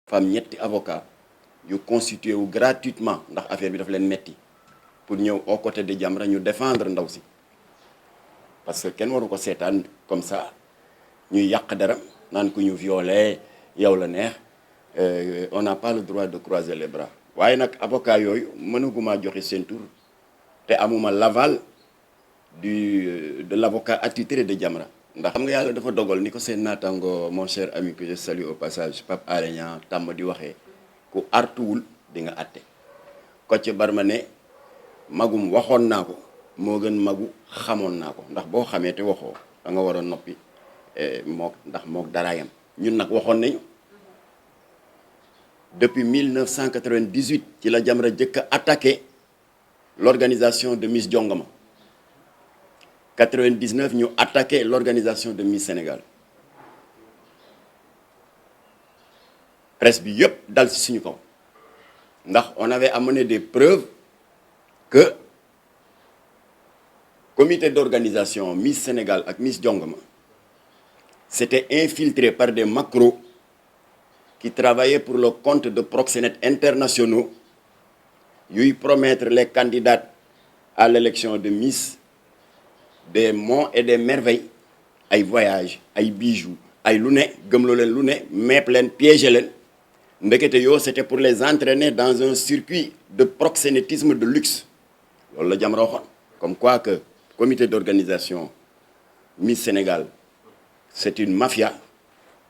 femme ñetti avocat yu constitué wu gratuitement ndax affaire bi daf leen metti pour ñëw aux côtés de Jamra ñu défendre ndaw si parce que kenn waru ko seetaan comme ça ñuy yàq dara naan ku ñu violé yow la neex on n'a pas le droit de croiser les bras waaye nag avocat yooyu mënaguma joxe seen tur te amuma l'aval de l'avocat attitré de Jamra ndax xam nga yàlla dafa dogal ni ko seen naataango mon cher ami que je salue au passage Pape Alé Niang tàmm di waxee ku artuwul di nga àtte Kocc Barma ne magum waxoon naa ko moo gën magu xamoon naa ko ndax boo xamee te waxoo da nga war a noppi mook daraayam ñun nag waxoon nañu depuis 1998 ci la Jamra jëkk a attaqué l'organisation de Miss Jongama 99 ñu attaqué l'organisation de Miss Sénégal presse bi yëpp dal ci suñu kaw ndax on avait amené des preuves que comité d'organisation Miss Sénégal ak Miss Jongama s'était infiltré par des macros qui travaillaient pour le compte de proxénètes internationaux yuy promettre les candidats à l'élection de Miss des monts et des merveilles ay voyages ay bijoux ay lu ne gëmloo leen lu ne mepp leen piéger leen ndekete yoo c'était pour les entraîner dans un circuit de proxénétisme de luxe loolu la Jamra waxoon comme quoi que comité d'organisation Miss Sénégal c'est une mafia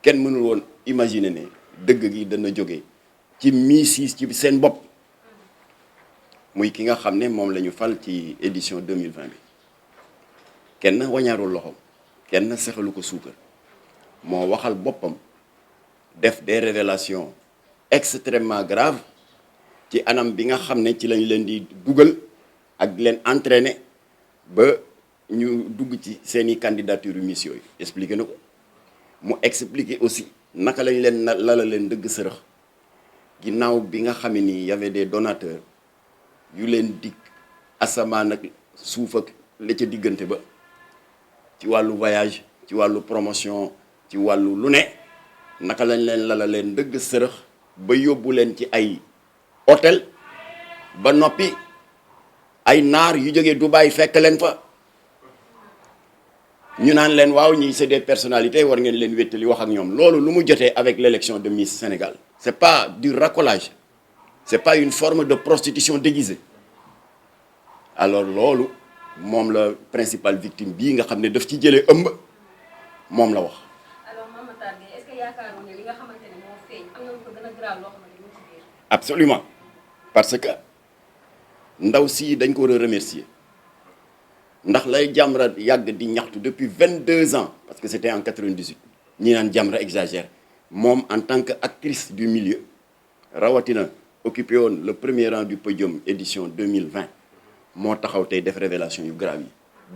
kenn mënul woon imaginer ne dëgg gi dana jóge ci miss yi ci seen bopp muy ki nga xam ne moom la ñu fal ci édition 2020 bi kenn wañaarul loxoom kenn sexalu ko suukar moo waxal boppam def des révélations extrêmement graves ci anam bi nga xam ne ci lañ leen di dugal ak leen entraîner ba ñu dugg ci seeni candidature miss yooyu expliqué na ko mu expliqué aussi naka lañ leen lala leen dëgg sërëx ginnaaw bi nga xam ne nii y avait des donateurs yu leen dig asamaan ak suuf ak la ca diggante ba ci wàllu voyage ci wàllu promotion ci wàllu lu ne naka lañ leen lala leen dëgg sërëx ba yóbbu leen ci ay hôtel ba noppi ay naar yu jógee Dubaï fekk leen fa ñu naan leen waaw ñi c'est des personnalités war ngeen leen wéttali wax ak ñoom loolu lu mu jotee avec l'élection de Miss Sénégal c'est pas du racolage c'est pas une forme de prostitution déguisée alors loolu moom la principale victime bii nga xam ne daf ci jëlee ëmb moom la wax. alors Mame Matar Gueye est-ce que yaakaaroon ne li nga xamante ne moo feeñ am na lu ko gën a grave loo xamante ne mu ci biir. absolument parce que ndaw si dañ ko war a remercier ndax lay Jamra yàgg di ñaxtu depuis 22 ans parce que c'était en 98 ñi naan Jamra exagère moom en tant que actrice du milieu rawatina occupé woon le premier rang du podium édition 2020 moo taxaw tey def révélation yu grave yi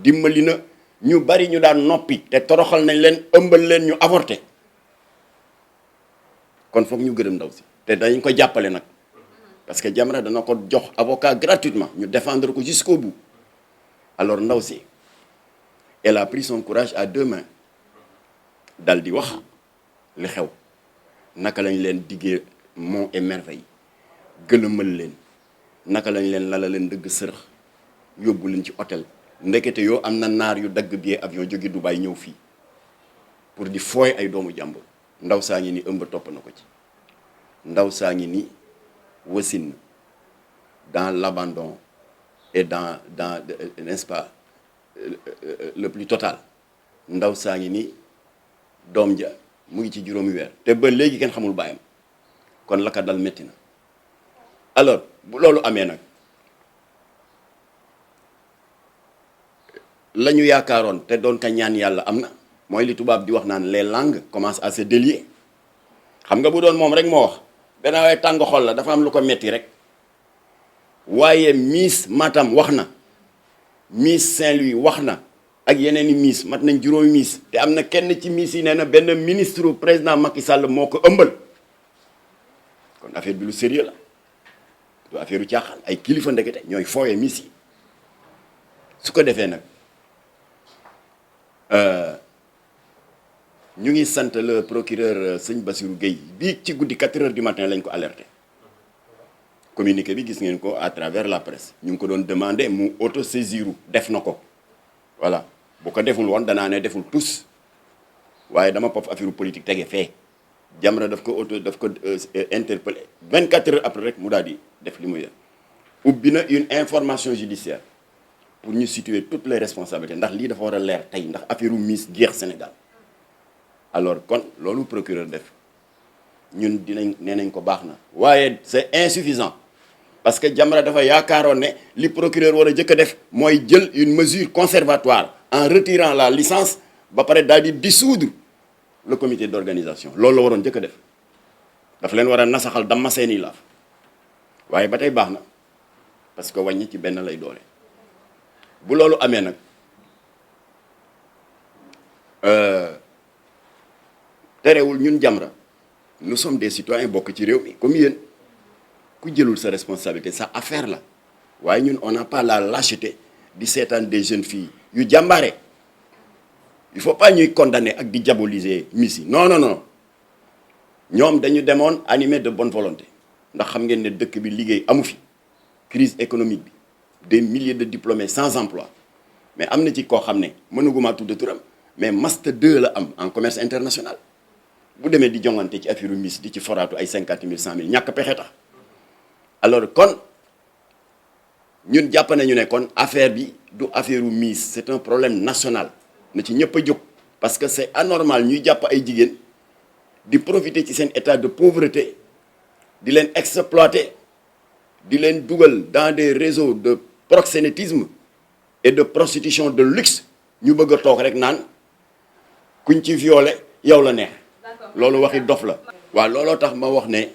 dimbali na ñu bari ñu daan noppi te toroxal nañ leen ëmbal leen ñu avorté kon foog ñu gërëm ndaw si te dañ ko jàppale nag parce que Jamra dana ko jox avocat gratuitement ñu défendre ko jusqu'au bout alors ndaw si elle a pris son courage à deux mains dal di wax li xew naka lañ leen diggee monts et merveilles gëlëmal leen naka lañ leen lala leen dëgg sërëx yóbbu leen ci hôtel ndekete yoo am na naar yu dagg billet avion jóge Dubaï ñëw fii pour di fooy ay doomu jàmbur ndaw saa ngi ni ëmb topp na ko ci ndaw saa ngi ni wasin dans l'abandon et dans n'est-ce pas le plus total ndaw saa ngi ni doom ja mu ngi ci juróomi weer te ba léegi kenn xamul baayam kon la ka dal metti na alors bu loolu amee nag la ñu yaakaaroon te doon ka ñaan yàlla am na mooy li tubaab di wax naan les langues commencent à se délier xam nga bu doon moom rek moo wax benn waaye tàng xol la dafa am lu ko metti rek waaye Miss Matam wax na Miss Saint-Louis wax na ak yeneen i Miss mat nañ juróomi Miss te am na kenn ci Miss yi nee na benn ministre président Macky Sall moo ko ëmbal kon affaire bi lu sérieux la du affaire u caaxaan ay kilifa ndekete ñooy fooye Miss yi su ko defee nag ñu ngi sant le procureur sëñ Bassirou Gueye bii ci guddi 4 heures du matin lañ ko alerté communiqué bi gis ngeen ko à travers la presse ñu ngi ko doon demandé mu auto-saisiru def na ko voilà bu ko deful woon danaa ne deful tous waaye dama pop affaire politique tege fee Jamra daf ko interpellé 24 heures après rek mu daal di def li muy def ubbi na une information judiciaire pour ñu situer toutes les responsabilités ndax lii dafa war a leer tey ndax affaire Miss jeex Sénégal alors kon loolu procureur def ñun dinañ nee nañ ko baax na waaye c'est insuffisant parce que Jamra dafa yaakaaroon ne li procureur war a jëkk a def mooy jël une mesure conservatoire en retirant la licence ba pare daal di dissoudre le comité d'organisation loolu la waroon jëkk a def dafa leen war a nasaxal dama seeni laaf waaye ba tey baax na parce que wàññi ci benn lay doole bu loolu amee nag terewul ñun Jamra nous sommes des citoyens bokk ci réew mi comme yéen ku jëlul sa responsabilité sa affaire la waaye ñun on n'a pas la lâcheté di seetaan des jeunes filles yu jàmbaare il faut pas ñuy condamner ak di diaboliser Miss yi non non non ñoom dañu demoon animé de bonne volonté ndax xam ngeen ne dëkk bi liggéey amu fi crise économique bi des milliers de diplômés sans emploi mais am na ci koo xam ne mënuguma tudd turam mais master 2 la am en commerce international bu demee di jongante ci affaire Miss di ci foraatu ay 50 000 100 000 ñàkk pexe tax alors kon ñun jàpp nañu ne kon affaire bi du affaire Miss c'est un problème national na ci ñëpp a jóg parce que c'est anormal ñuy jàpp ay jigéen di profiter ci seen état de pauvreté di leen exploiter di leen dugal dans des réseaux de proxénétisme et de prostitution de luxe ñu bëgg a toog rek naan kuñ ci violé yow la neex loolu waxi dof la. waaw looloo tax ma wax ne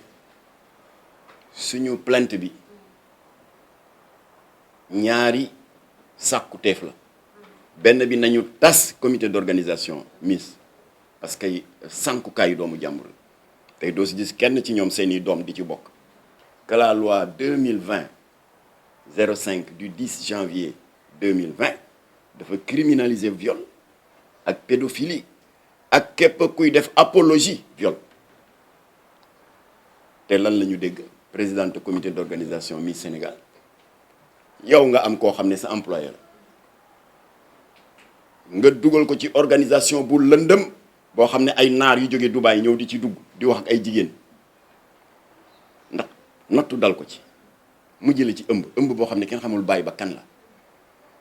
suñu plainte bi ñaari sàkku teef la benn bi nañu tas comité d'organisation Miss parce que sànkukaayu doomu jàmbur tey doo si gis kenn ci ñoom seeni doom di ci bokk que la loi 2020-05 du 10 janvier 2020 dafa criminaliser viol ak pédophilie ak képp kuy def apologie viol te lan la ñu dégg présidente comité d'organisation Miss Sénégal yow nga am koo xam ne sa employeur nga dugal ko ci organisation bu lëndëm boo xam ne ay naar yu jóge Dubaï ñëw di ci dugg di wax ak ay jigéen ndax nattu dal ko ci mu jële ci ëmb boo xam ne kenn xamul bàyyi ba kan la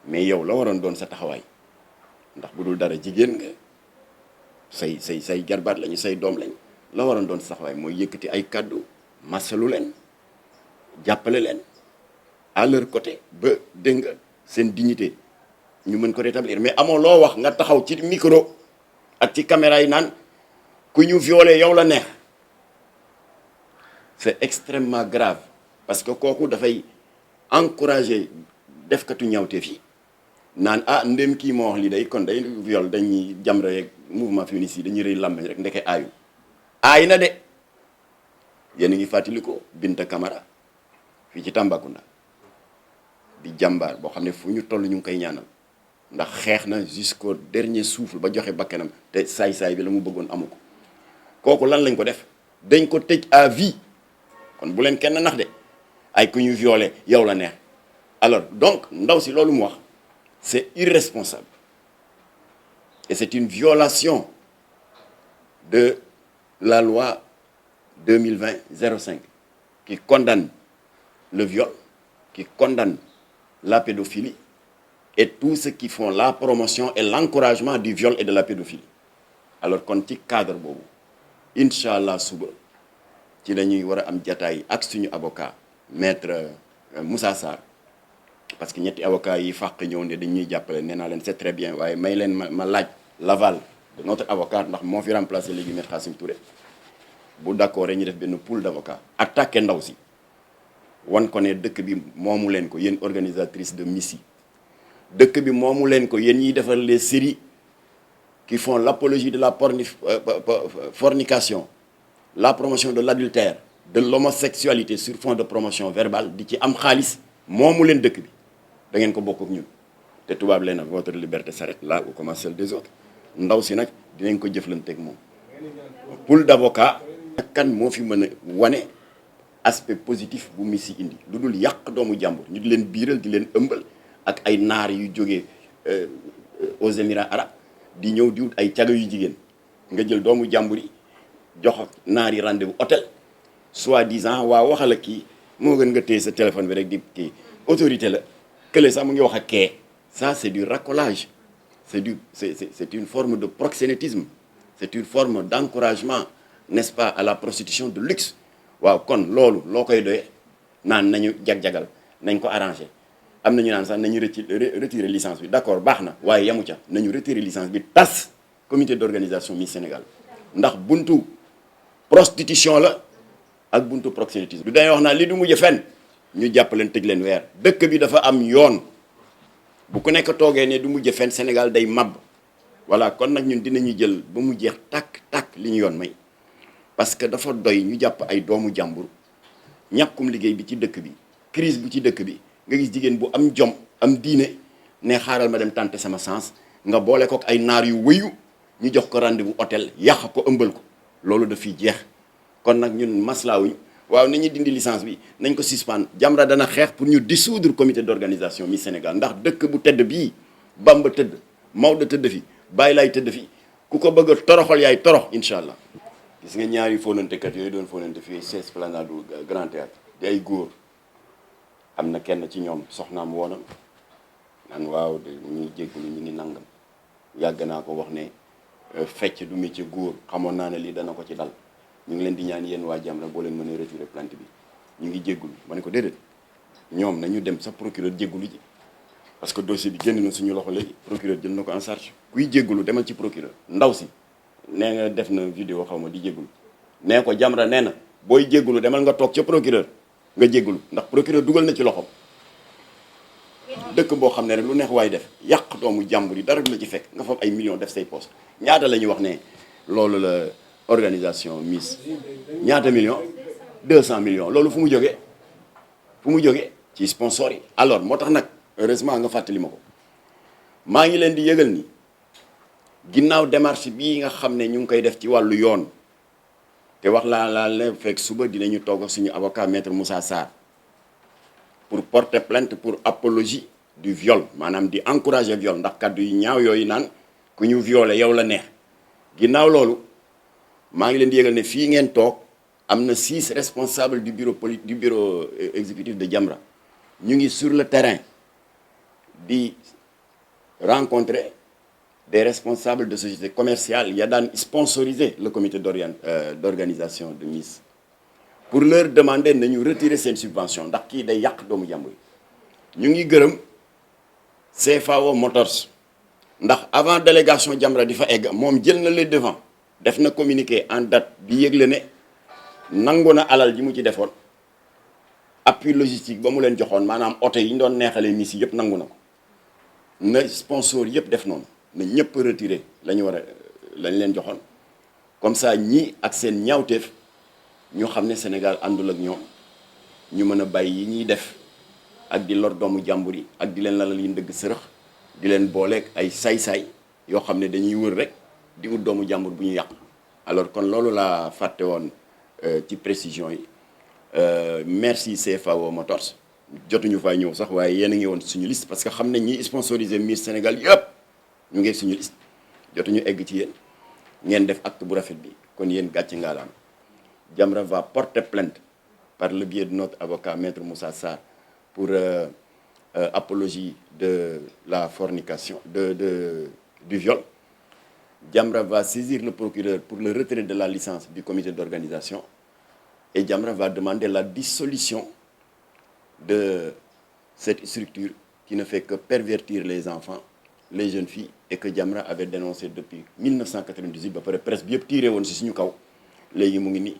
mais yow la waroon doon sa taxawaay ndax bu dul dara jigéen nga say jarbaat lañu say doom lañ la waroon doon sa taxawaay mooy yëkkati ay kàddu masalu leen jàppale leen à leur côté ba dégg nga seen dignité ñu mën ko rétablir mais amoo loo wax nga taxaw ci micro ak ci caméra yi naan ku ñu violé yow la neex c'est extrêmement grave parce que kooku dafay encourager defkatu ñawteef yi naan ndem kii moo wax lii day kon day viol dañuy Jamra yeeg mouvement féministe yi dañuy rëy làmbañ rek ndeke aayu aay na de yéen a ngi fàttali ko Binta Camara fii ci Tambacounda di jàmbaar boo xam ne fu ñu toll ñu ngi koy ñaanal ndax xeex na jusqu'au dernier souffle ba joxe bakkanam te saay-saay bi la mu bëggoon amu ko kooku lan lañ ko def dañ ko tëj à vie kon bu leen kenn nax de ay ku ñu violé yow la neex alors donc ndaw si loolu mu wax c'est irresponsable et c'est une violation de la loi 2020-05 qui condamne le viol, qui condamne la pédophilie et tous ceux qui font la promotion et l'encouragement du viol et de la pédophilie. Alors kon ci cadre boobu incha allah suba ci la ñuy war a am jataay ak suñu avocat maître Moussa Sarr parce que ñetti avocat yi fàq ñëw ne dañuy jàppale nee naa leen c'est très bien waaye may leen ma laaj l'aval de notre avocat ndax moo fi remplacé léegi maître Khassim Touré bu d'accord ñu def benn pool d'avocat attaqué ndaw si wan ko ne dëkk bi moomu leen ko yéen organisatrice de Miss yi dëkk bi moomu leen ko yéen ñiy defar les séries qui font l'apologie de la fornication, la promotion de l'adultère, de l'homosexualité sur fond de promotion verbale di ci am xaalis moomu leen dëkk bi da ngeen ko bokk ak ñun te tubaab leen ak votre liberté s'arrête là où commence celle des autres ndaw si nag dinañ ko jëflanteeg moom pool d'avocat kan moo fi mën a wane aspect positif bu Miss yi indi lu dul yàq doomu jàmbur ñu di leen biiral di leen ëmbal ak ay naar yu jógee aux Émirats arabes di ñëw di wut ay caga yu jigéen nga jël doomu jàmbur yi jox naar yi rendez-vous hôtel soi-disant waaw waxal ak kii moo gën nga téye sa téléphone bi rek di kii autorité la kële sax mu ngi wax ak kee ça c'est du racolage c'est une forme de proxénétisme c'est une forme d'encouragement n'est-ce pas à la prostitution de luxe waaw kon loolu loo koy doyee naan nañu jag-jagal nañ ko arrangé am nañu naan sax nañu retirer licence bi d'accord baax na waaye yamu ca nañu retirer licence bi tas comité d'organisation Miss Sénégal ndax buntu prostitution la ak buntu proxénétisme du dañuy wax naa li du mujj fenn ñu jàpp leen tëj leen weer dëkk bi dafa am yoon bu ku nekk toogee ne du mujj fenn Sénégal day màbb voilà kon nag ñun dinañu jël ba mu jeex tàkk li ñu yoon may parce que dafa doy ñu jàpp ay doomu jàmbur ñàkkum liggéey bi ci dëkk bi crise bu ci dëkk bi nga gis jigéen bu am jom am diine ne xaaral ma dem tenter sama sens nga boole ko ak ay naar yu wëyu ñu jox ko rendez-vous hôtel yàq ko ëmbal ko loolu daf fiy jeex kon nag ñun maslaawuñu waaw nañu dindi licence bi nañ ko suspendre Jamra dana xeex pour ñu dissoudre comité d'organisation Miss Sénégal ndax dëkk bu tëdd bii Bamba tëdd Maodo tëdd fi Baye Laye tëdd fi ku ko bëgg a toroxal yaay torox incha allah. gis nga ñaari fóonantekat yooyu doon fóonante fii esplanade du Grand Théâtre di ay góor am na kenn ci ñoom soxnaam woonam naan waaw de ñu ngi jégalu ñu ngi nangam yàgg naa ko wax ne fecc du métier góor xamoon naa ne lii dana ko ci dal ñu ngi leen di ñaan yéen waa Jamra boo leen mënee retirer plainte bi ñu ngi jégalu ma ne ko déedéet ñoom nañu dem sa procureur jégalu ji parce que dossier bi génn na suñu loxo léegi procureur jël na ko en charge kuy jégalu demal ci procureur ndaw si nee nga def na vidéo xaw ma di jégalu nee ko Jamra nee na booy jégalu demal nga toog ca procureur nga jégalu ndax procureur dugal na ci loxo dëkk boo xam ne rek lu neex waay def yàq doomu jàmbur yi dara du la ci fekk nga fam ay millions def say poste ñaata la ñuy wax ne loolu la organisation Miss ñaata millions 200 millions loolu fu mu jógee ci sponsor yi alors moo tax nag heureusement nga fàttali ma ko maa ngi leen di yëgal ni ginnaaw démarche bii nga xam ne ñu ngi koy def ci wàllu yoon te wax laa fekk suba dinañu toog ak suñu avocat maître Moussa Sarr pour porter plainte pour apologie du viol maanaam di encourager viol ndax kaddu yu ñaaw yooyu naan ku ñu violé yow la neex ginnaaw loolu maa ngi leen di yëgal ne fii ngeen toog am na 6 responsables du bureau exécutif de Jamra ñu ngi sur le terrain di rencontrer des responsables de sociétés commerciales ya daan sponsoriser le comité d'organisation de Miss pour leur demander nañu retirer seen subvention ndax kii day yàq doomu jàmbur yi ñu ngi gërëm CFAO Motors ndax avant délégation Jamra di fa egg moom jël na les devants def na communiqué en date di yëgle ne nangu na alal ji mu ci defoon appui logistique ba mu leen joxoon maanaam oto yi ñu doon neexalee Miss yi yëpp nangu na ko na sponsor yëpp def noonu na ñëpp retiré lañ leen joxoon comme ça ñii ak seen ñaawteef ñu xam ne Sénégal àndul ak ñoom ñu mën a bàyyi yi ñuy def ak di lor doomu jàmbur yi ak di leen lalal yi ndëgg sërëx di leen booleeg ay saay-saay yoo xam ne dañuy wër rek di wut doomu jàmbur bu ñu yàq alors kon loolu laa fàtte woon ci précision yi merci CFAO Motors jotuñu faa ñëw sax waaye yéen a ngi woon suñu liste parce que xam nañ ñi sponsorisé Miss Sénégal yëpp ñu ngi suñu liste jotuñu egg ci yéen ngeen def acte bu rafet bi kon yéen gàcce ngaalaam Jamra va porter plainte par le biais de notre avocat maître Moussa Sarr pour apologie de la fornication du viol. Jamra va saisir le procureur pour le retrait de la licence du comité d'organisation et Jamra va demander la dissolution de cette structure qui ne fait que pervertir les enfants, les jeunes filles et que Jamra avait dénoncé depuis 1998 ba pare presse bi yëpp tiré woon ci suñu kaw léegi mu ngi nii